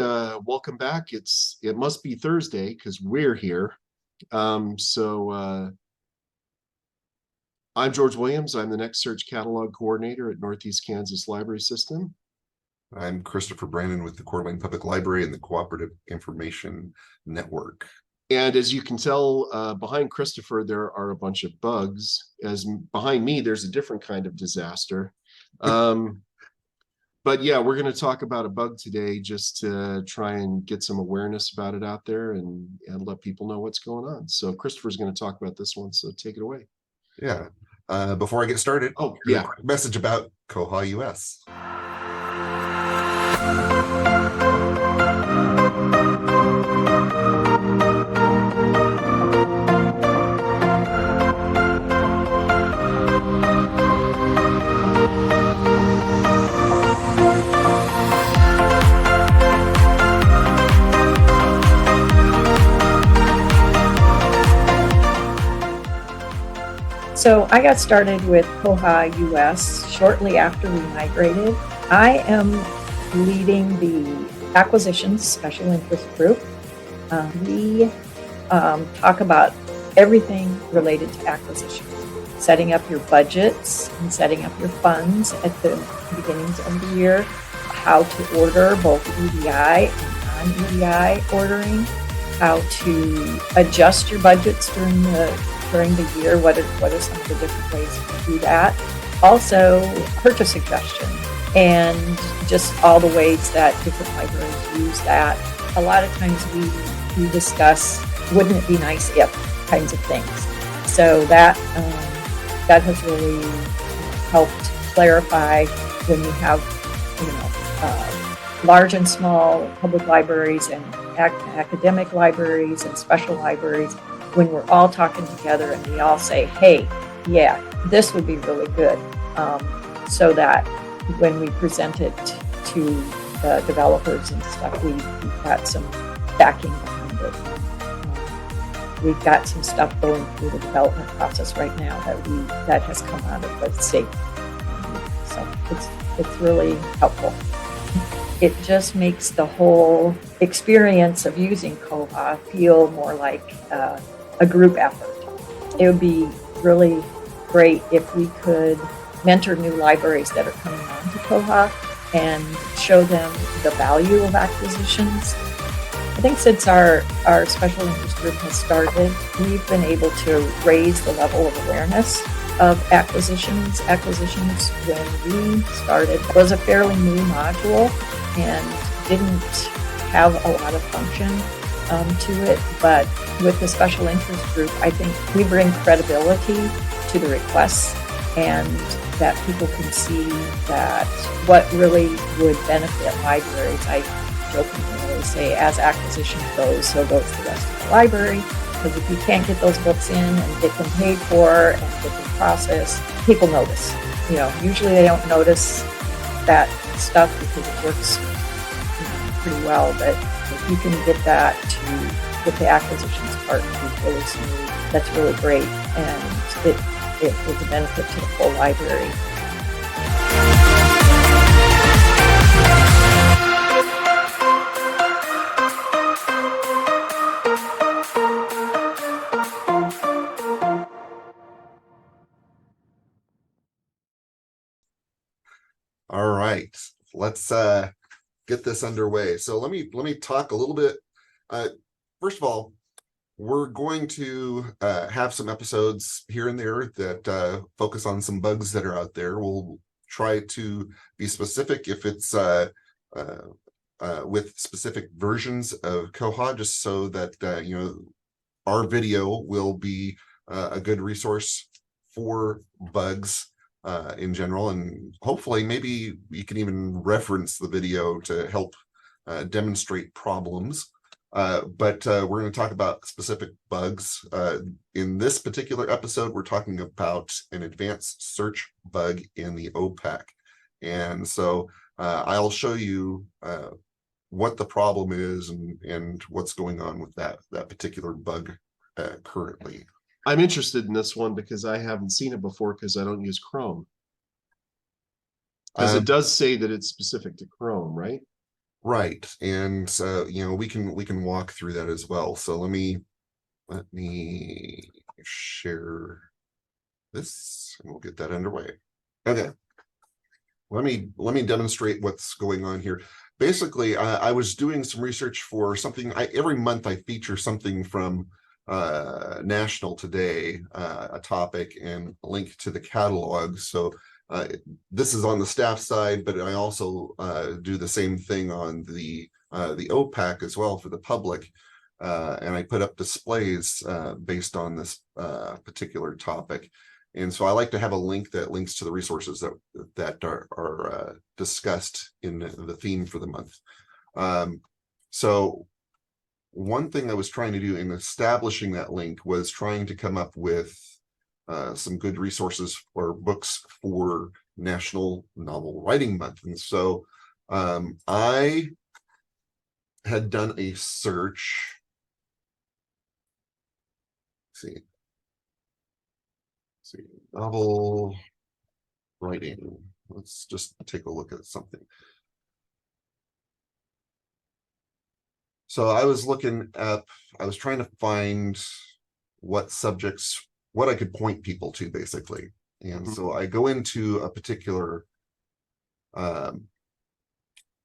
Welcome back. It must be Thursday because we're here. I'm George Williams. I'm the Next Search Catalog Coordinator at Northeast Kansas Library System. I'm Christopher Brandon with the Coeur d'Alene Public Library and the Cooperative Information Network. And as you can tell, behind Christopher, there are a bunch of bugs. As behind me, there's a different kind of disaster. But yeah, we're going to talk about a bug today just to try and get some awareness about it out there and let people know what's going on. So Christopher's going to talk about this one, so take it away. Yeah. Before I get started, a quick message about koha-US. So I got started with koha-US shortly after we migrated. I am leading the acquisitions special interest group. We talk about everything related to acquisitions, setting up your budgets and setting up your funds at the beginnings of the year, how to order both EDI and non-EDI ordering, how to adjust your budgets during the year, what are some of the different ways to do that. Also, purchase suggestion and just all the ways that different libraries use that. A lot of times we discuss, wouldn't it be nice if kinds of things. So that has really helped clarify when you have, large and small public libraries and academic libraries and special libraries, when we're all talking together and we all say, hey, yeah, this would be really good, so that when we present it to the developers and stuff, we've got some backing behind it. We've got some stuff going through the development process right now that has come out of the state. So it's really helpful. It just makes the whole experience of using Koha feel more like a group effort. It would be really great if we could mentor new libraries that are coming on to Koha and show them the value of acquisitions. I think since our special interest group has started, we've been able to raise the level of awareness of acquisitions. Acquisitions, when we started, was a fairly new module and didn't have a lot of function to it, but with the special interest group, I think we bring credibility to the requests and that people can see that what really would benefit libraries. I jokingly always say, as acquisition goes, so goes the rest of the library, because if you can't get those books in and get them paid for and get them processed, people notice. Usually they don't notice that stuff because it works pretty well, but if you can get that to get the acquisitions part to be really smooth, that's really great, and it is a benefit to the whole library. All right, let's get this underway. So let me talk a little bit. First of all, we're going to have some episodes here and there that focus on some bugs that are out there. We'll try to be specific if it's with specific versions of Koha, just so that our video will be a good resource for bugs in general, and hopefully maybe you can even reference the video to help demonstrate problems. But we're going to talk about specific bugs. In this particular episode, we're talking about an advanced search bug in the OPAC. And so I'll show you what the problem is and what's going on with that particular bug currently. I'm interested in this one because I haven't seen it before because I don't use Chrome. Because it does say that it's specific to Chrome, right? Right. And you know, we can walk through that as well. So let me share this and we'll get that underway. Okay. Let me demonstrate what's going on here. Basically, I was doing some research for something. Every month I feature something from National Today, a topic and a link to the catalog. So this is on the staff side, but I also do the same thing on the OPAC as well for the public. And I put up displays based on this particular topic. And so I like to have a link that links to the resources that are discussed in the theme for the month. So one thing I was trying to do in establishing that link was trying to come up with some good resources or books for National Novel Writing Month. And so I had done a search. Let's see, novel writing. Let's just take a look at something. So I was trying to find what subjects, what I could point people to basically. And so I go into a particular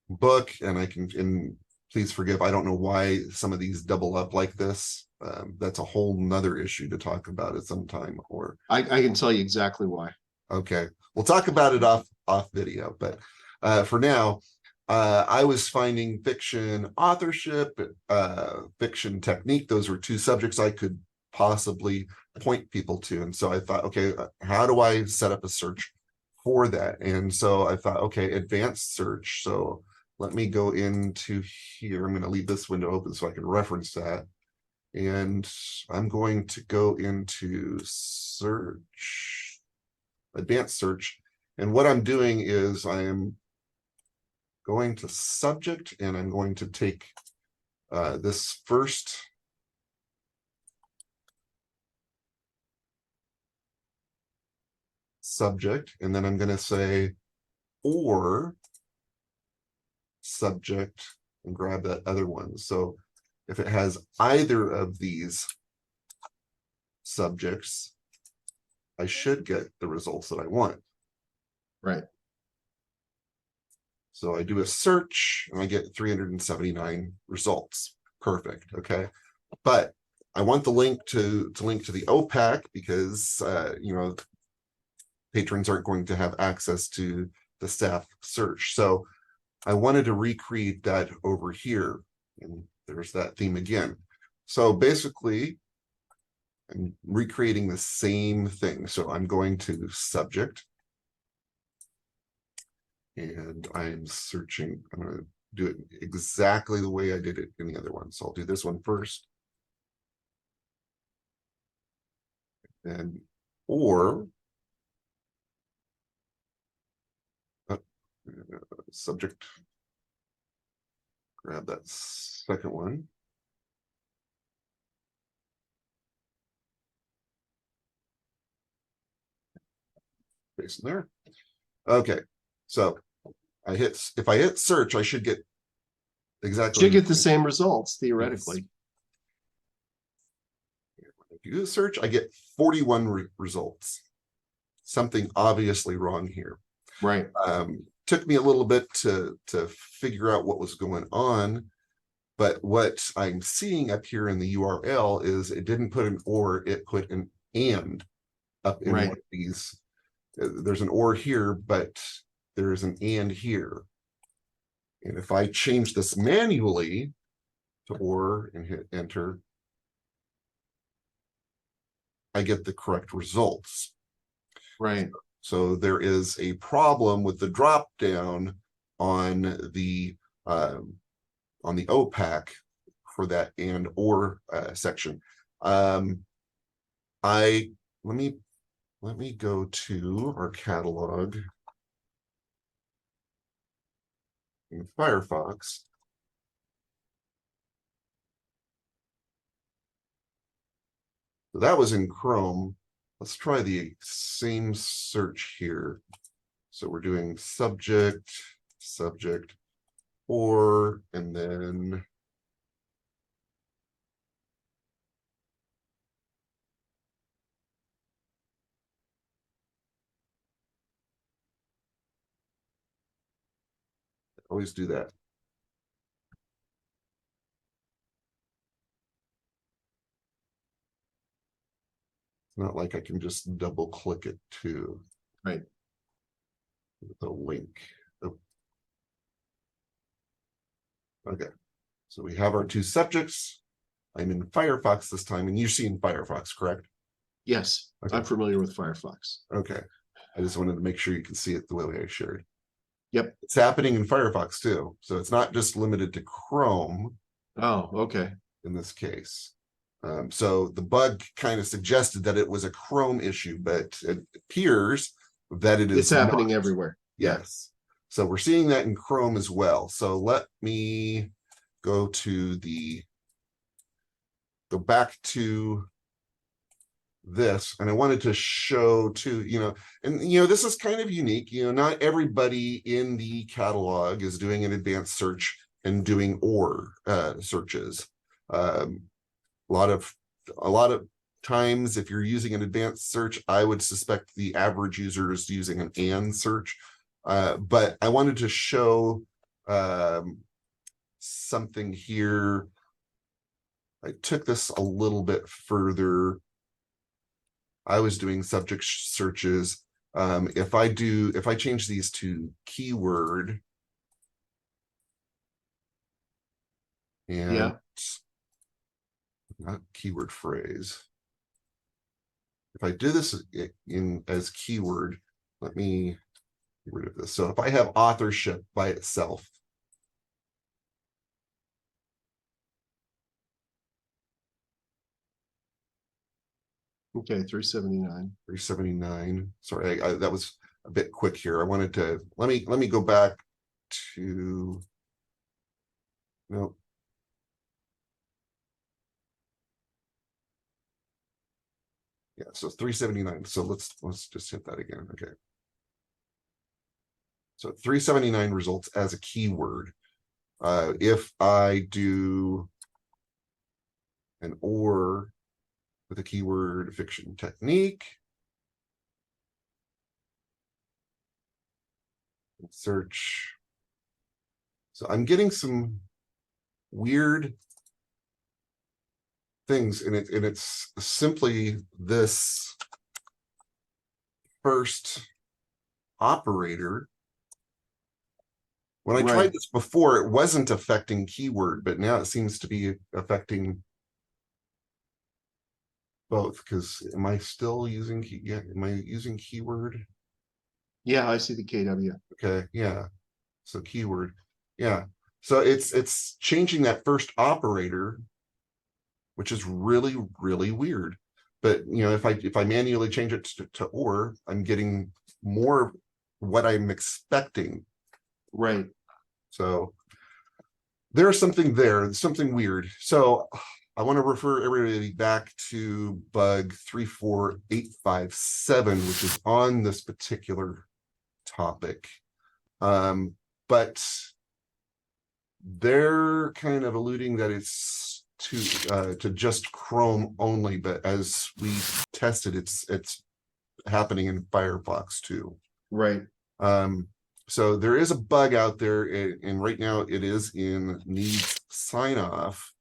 book and and please forgive, I don't know why some of these double up like this. That's a whole nother issue to talk about at some time, or I can tell you exactly why. Okay, we'll talk about it off video, but for now, I was finding fiction authorship, fiction technique. Those were two subjects I could possibly point people to. And so I thought, okay, how do I set up a search for that? And so I thought, okay, advanced search. So let me go into here. I'm going to leave this window open so I can reference that. And I'm going to go into search, advanced search. And what I'm doing is I am going to subject, and I'm going to take this first subject, and then I'm going to say or subject and grab that other one. So if it has either of these subjects, I should get the results that I want. Right. So I do a search and I get 379 results. Perfect. Okay. But I want the link to link to the OPAC because you know, patrons aren't going to have access to the staff search. So I wanted to recreate that over here. And there's that theme again. So basically, I'm recreating the same thing. So I'm going to subject. And I'm searching. I'm going to do it exactly the way I did it in the other one. So I'll do this one first. And or subject. Grab that second one. Paste in there. Okay. So if I hit search, I should get exactly. Should get the same results theoretically. Yes. If you do a search, I get 41 results. Something obviously wrong here. Right. Took me a little bit to figure out what was going on, but what I'm seeing up here in the URL is it didn't put an or, it put an and up in one of these. There's an or here, but there's an and here. And if I change this manually to or and hit enter, I get the correct results. Right. So there is a problem with the drop down on the OPAC for that and or section. Let me go to our catalog in Firefox. So that was in Chrome. Let's try the same search here. So we're doing subject, or, and then always do that. It's not like I can just double click it too. Right. The link. Oh. Okay, so we have our two subjects. I'm in Firefox this time, and you're seeing Firefox, correct? Yes, Okay. I'm familiar with Firefox. Okay, I just wanted to make sure you can see it the way I shared. Yep. It's happening in Firefox too, so it's not just limited to Chrome Oh, okay. in this case. So the bug kind of suggested that it was a Chrome issue, but it appears that it is It's happening not. everywhere. Yes. So we're seeing that in Chrome as well. So let me go back to this, and I wanted to show too, and this is kind of unique. Not everybody in the catalog is doing an advanced search and doing OR searches. A lot of times, if you're using an advanced search, I would suspect the average user is using an AND search. But I wanted to show something here. I took this a little bit further. I was doing subject searches. If I change these to keyword, and Yeah. not keyword phrase. If I do this as keyword, let me get rid of this. So if I have authorship by itself, Okay, 379. 379. Sorry, that was a bit quick here. I wanted to let me go back to no. Yeah, so 379. So let's just hit that again. Okay. So 379 results as a keyword. If I do an OR with a keyword fiction technique, search. So I'm getting some weird things, and it's simply this first operator. When I tried this before, it wasn't affecting keyword, but now it seems to be affecting both. Because am I still using am I using keyword? Yeah, I see the KW. Okay, yeah. So keyword, yeah. So it's changing that first operator, which is really, really weird. But if I manually change it to OR, I'm getting more what I'm expecting. Right. So there's something there, something weird. So I want to refer everybody back to bug 34857, which is on this particular topic. But they're kind of alluding that it's to just Chrome only, but as we tested, it's happening in Firefox too. Right. So there is a bug out there, and right now it is in needs sign off.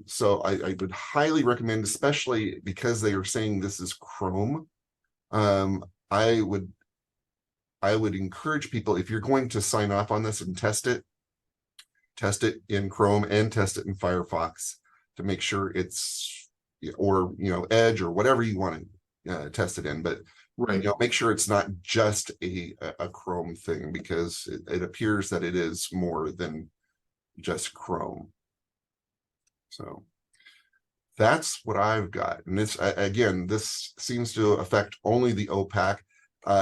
So I would highly recommend, especially because they are saying this is Chrome. I would encourage people, if you're going to sign off on this and test it in Chrome and test it in Firefox to make sure it's, or Edge or whatever you want to test it in, but right. Make sure it's not just a Chrome thing, because it appears that it is more than just Chrome. So that's what I've got, and this again, this seems to affect only the OPAC.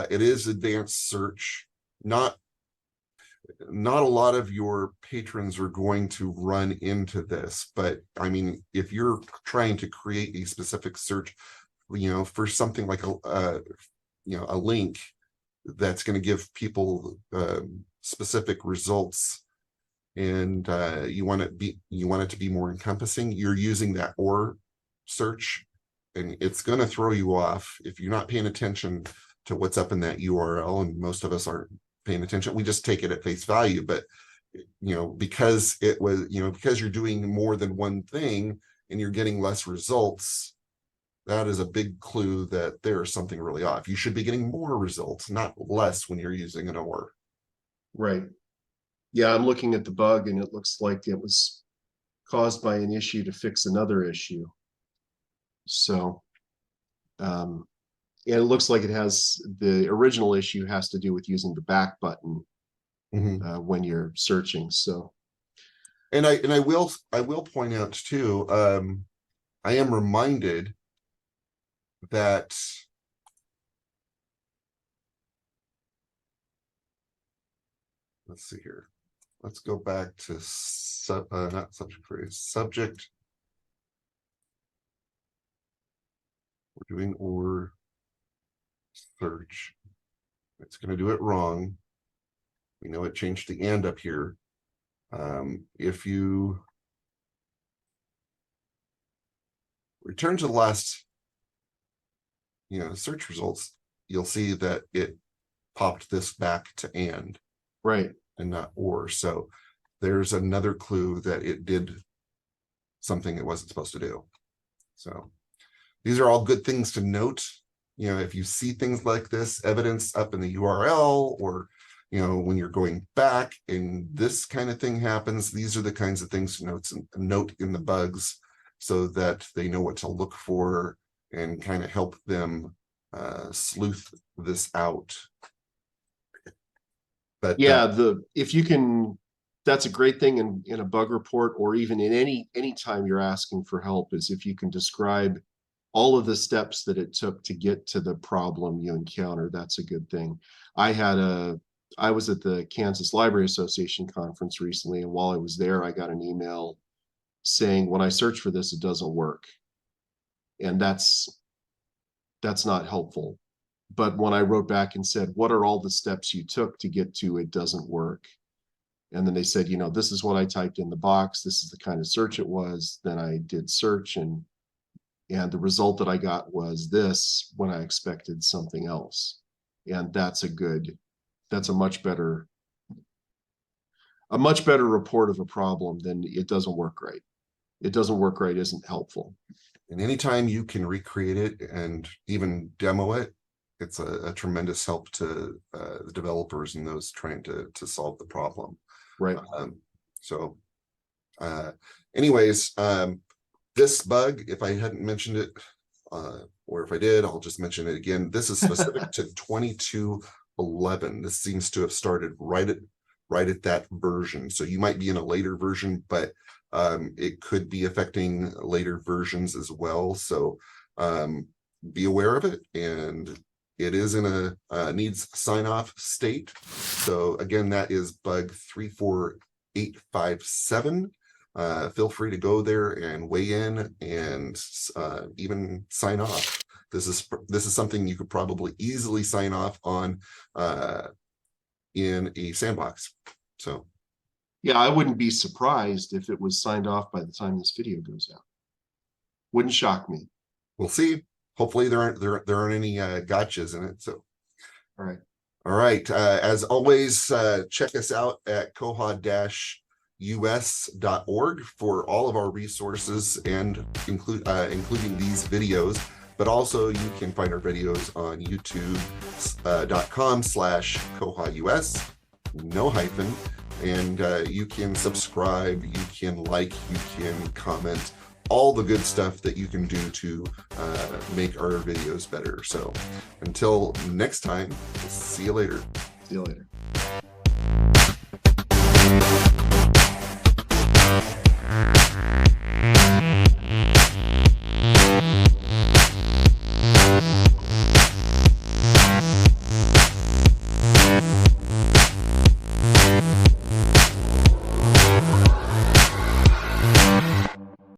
It is advanced search. Not a lot of your patrons are going to run into this, but I mean, if you're trying to create a specific search, for something like a link that's going to give people specific results, and you want it to be more encompassing, you're using that or search, and it's going to throw you off if you're not paying attention to what's up in that URL. And most of us aren't paying attention. We just take it at face value. But because it was, because you're doing more than one thing and you're getting less results, that is a big clue that there's something really off. You should be getting more results, not less, when you're using an OR. Right. Yeah, I'm looking at the bug and it looks like it was caused by an issue to fix another issue. So, and it looks like it has, the original issue has to do with using the back button when you're searching. So, and I will point out too, I am reminded that let's see here. Let's go back to not subject phrase, subject. We're doing or search. It's going to do it wrong. We know it changed the and up here. If you return to the last search results, you'll see that it popped this back to and not or. So there's another clue that it did something it wasn't supposed to do. So these are all good things to note. If you see things like this evidence up in the URL, or when you're going back and this kind of thing happens, these are the kinds of things to note in the bugs, so that they know what to look for and kind of help them sleuth this out. But yeah, if you can, that's a great thing in a bug report, or even in any time you're asking for help, is if you can describe all of the steps that it took to get to the problem you encounter. That's a good thing. I was at the Kansas Library Association conference recently, and while I was there, I got an email saying, when I search for this, it doesn't work. And that's not helpful. But when I wrote back and said, what are all the steps you took to get to it doesn't work? And then they said, this is what I typed in the box. This is the kind of search it was. Then I did search, and the result that I got was this when I expected something else. And that's a much better report of a problem than it doesn't work right. It doesn't work right isn't helpful. And anytime you can recreate it and even demo it, it's a tremendous help to the developers and those trying to solve the problem. Right. Anyways, this bug, if I hadn't mentioned it, or if I did, I'll just mention it again. This is specific to 2211. This seems to have started right at that version. So you might be in a later version, but it could be affecting later versions as well. So be aware of it, and it is in a needs sign-off state. So again, that is bug 34857. Feel free to go there and weigh in and even sign off. This is something you could probably easily sign off on in a sandbox. So yeah, I wouldn't be surprised if it was signed off by the time this video goes out. Wouldn't shock me. We'll see. Hopefully there aren't any gotchas in it. So all right. As always, check us out at koha-US.org for all of our resources, and including these videos. But also you can find our videos on youtube.com/koha-US, no hyphen, and you can subscribe, you can like, you can comment, all the good stuff that you can do to make our videos better. So until next time, see you later. See you later.